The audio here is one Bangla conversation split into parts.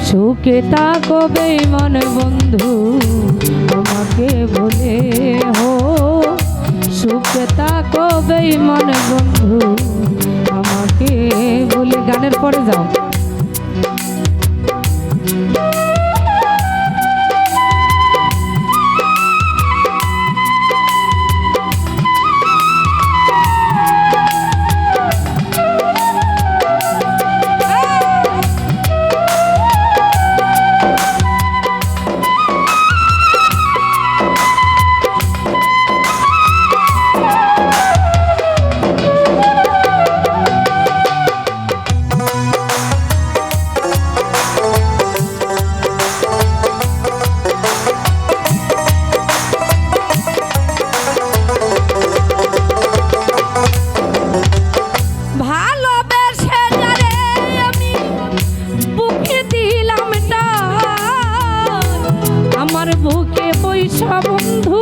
সুখে থাকো বেঈমান বন্ধু আমাকে বলে হো, সুখে থাকো বেঈমান বন্ধু আমাকে বলে। গানের পরে যাও। আমার বুকে পয়সা বন্ধু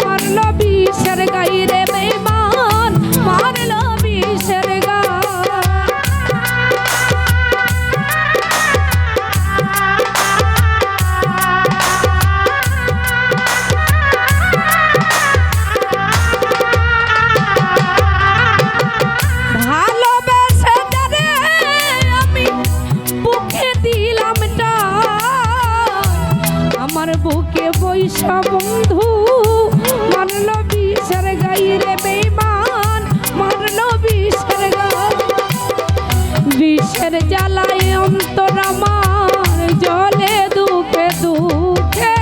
মারল বিষের গাইরে বেঈমান, মারল বিষের গায়। ভালোবেসে যারে আমি বুকে দিলাম না, আমার বুকে বৈশা বন্ধু মারল বিষের গাইরে বেঈমান, মারল বিষের গায়। বিষের জ্বালায় অন্তর আমার জলে দুঃখে দুঃখে,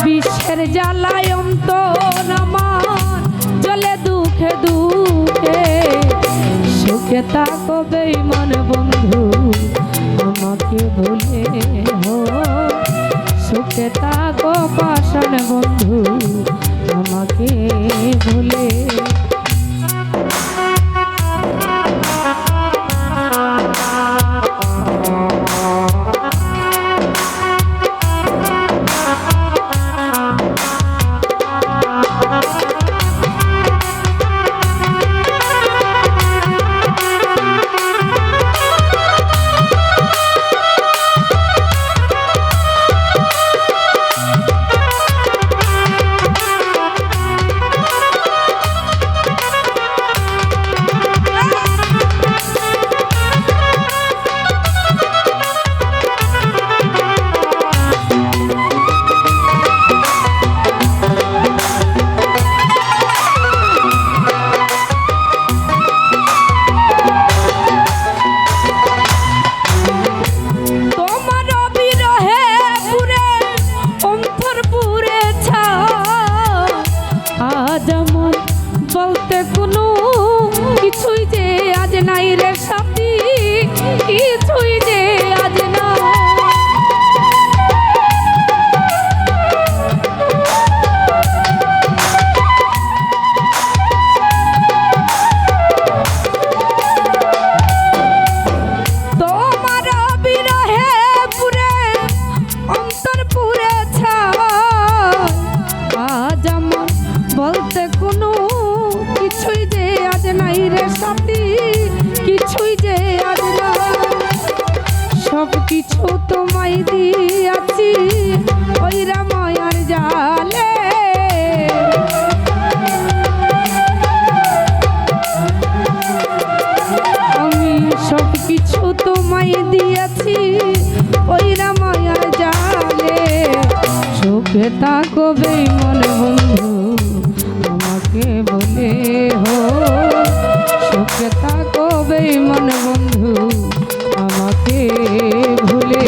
বিষের জ্বালায় অন্তর আমার জলে দুঃখে দুঃখে। সুখে থাকো বেঈমান বন্ধু আমাকে ভুলে হো, সুখে থাকো পাষাণ বন্ধু আমাকে ভুলে। বলতে কোনো কিছুই যে আজ নাই রে সাথী, কিছুই যে আজ না। তোমার বিরহে পুরে অন্তর পুরেছে, আজ আমার বলতে কোনো কিছুই যে আজ নাই রে সাথী, কিছুই যে আজ না। সব কিছু তোমায় দিয়াছি ওই রামায়ার জালে, আমি সব কিছু তোমায় দিয়েছি ওই রামায়ার জালে। সুখে থাকো বেঈমান বন্ধু আমাকে বলে হো, সুখে থাকো বেঈমান বন্ধু আমাকে ভুলে।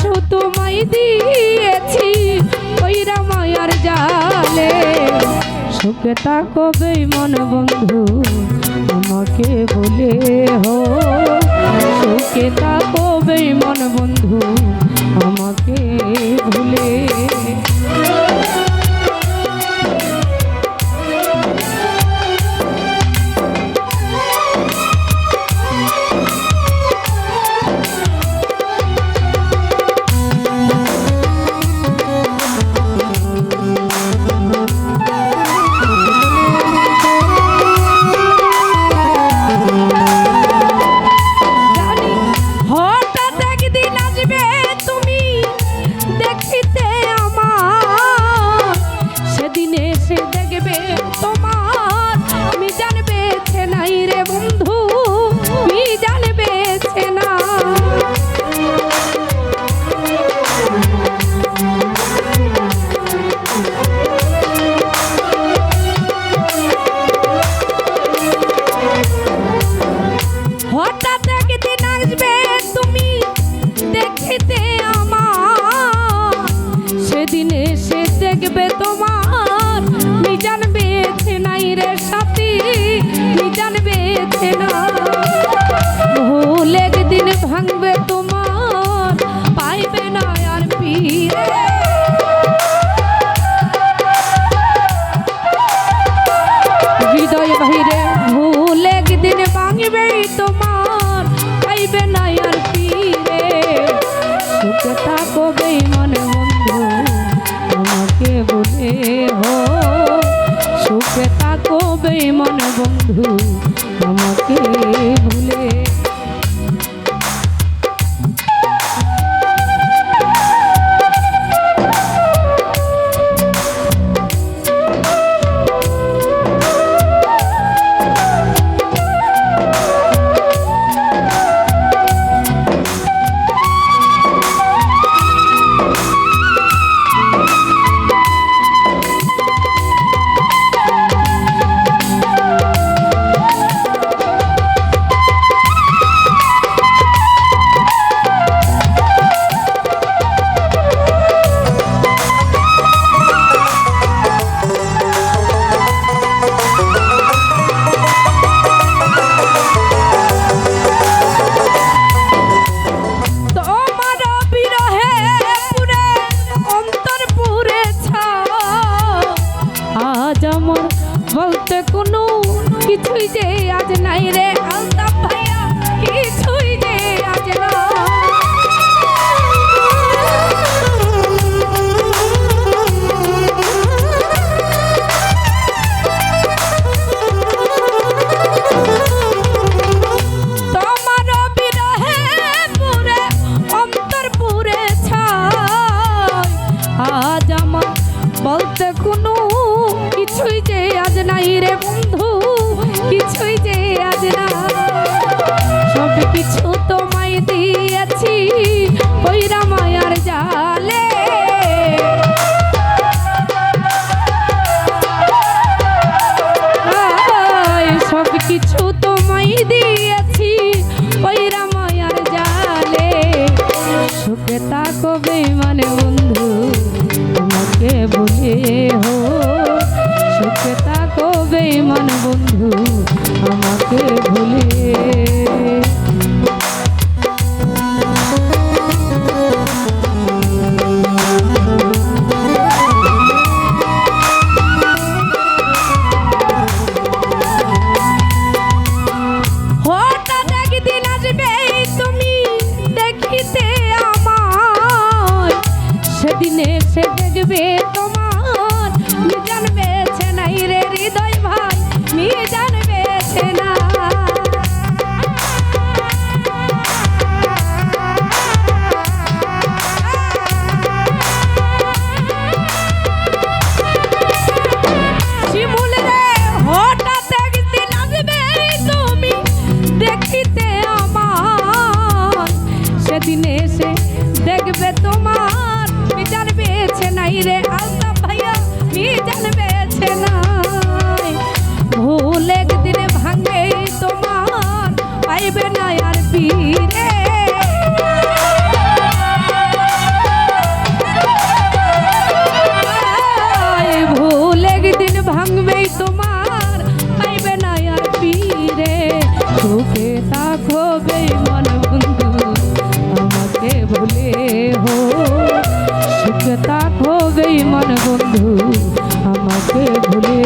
কিছু তোমায় দিয়েছি ওইরা মায়ার জালে সুখে থাকো বেঈমান বন্ধু আমাকে বলে হো সুখে থাকো বেঈমান বন্ধু আমাকে ভুলে ভাঙবে তোমার পাইবে না আর ফিরে হৃদয় বাহিরে ভুল একদিন ভাঙবে তোমার পাইবে না আর ফিরে সুখে থাকো বেঈমান বন্ধু আমাকে বলে হো সুখে থাকো বেঈমান বন্ধু আমাকে ভুলে বলতে কোনো কিছুই যে আজ নাই রে আলতাফ ভাইয়া কিছুই যে আজ তোমার বিরহে পুরে অন্তর পুরে ছাই আজ আমার বলতে কোনো কিছুই যে আজ নাই রে বন্ধু কিছুই যে আজ না সব কিছু তোমায় দিয়েছি ওইরা মায়ার জালে সব কিছু তোমায় দিয়েছি ওইরা মায়ার জালে সুখে থাকো বেঈমান বন্ধু আমাকে বলে হো সুখে থাকো বেঈমান বন্ধু আমাকে ভুলে হঠাৎ একদিন আসবে তুমি দেখিতে আমার সেদিন এসে দেখবে তোমার মিজান বেছে নাই রে হৃদয় ভাই মিজান বেছে না শিমুল রে হঠাৎ একদিন আসবে তুমি দেখিতে আমার সেদিন এসে দেখবে তোমার মিজান বেছে নাই রে দিকে তাকো বেঈমান বন্ধু আমাকে ভুলে